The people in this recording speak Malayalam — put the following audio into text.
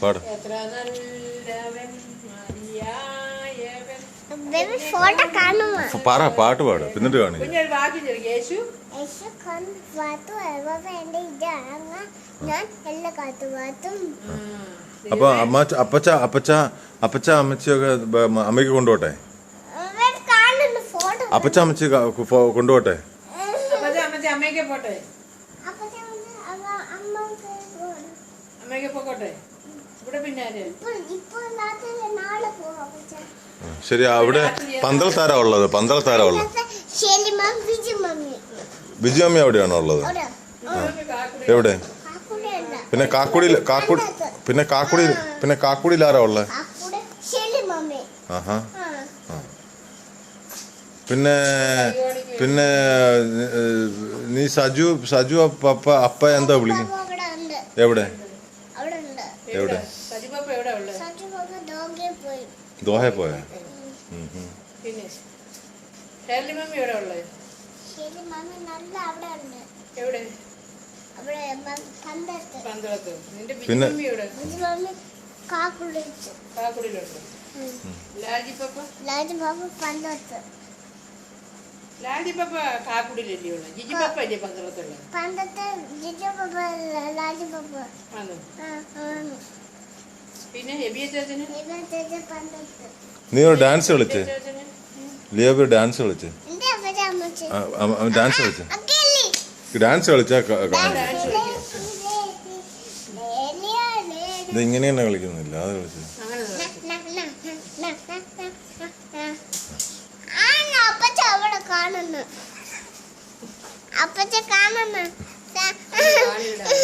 പാട്. പറ പാട്ട് പാട് എന്നിട്ട് കാണിക്കും. അപ്പൊ അപ്പച്ച അമ്മച്ചിയൊക്കെ അമ്മയ്ക്ക് കൊണ്ടുപോട്ടെ. അപ്പച്ച അമ്മച്ചി കൊണ്ടുപോട്ടെ. ശരി, അവിടെ പന്തളത്താരാ ഉള്ളത്? പന്തളത്താരാ ഉള്ളത്? ബിജു അമ്മ എവിടെയാണോ ഉള്ളത്? എവിടെ? പിന്നെ കാക്കുടിയിൽ ആരാ ഉള്ളത്? ആഹാ. പിന്നെ നീ സജു അപ്പ എന്താ വിളിക്കും? എവിടെ? ദോഹ പോയ? പിന്നെ നീ ഒരു ഡാൻസ് കളിച്ചേ? ലിയോ ഡാൻസ് കളിച്ചേ? ഡാൻസ് കളിച്ചാ ഇത് ഇങ്ങനെ തന്നെ കളിക്കുന്നില്ല. അത് കളിച്ചത് അപ്പച്ച കാണുന്നു.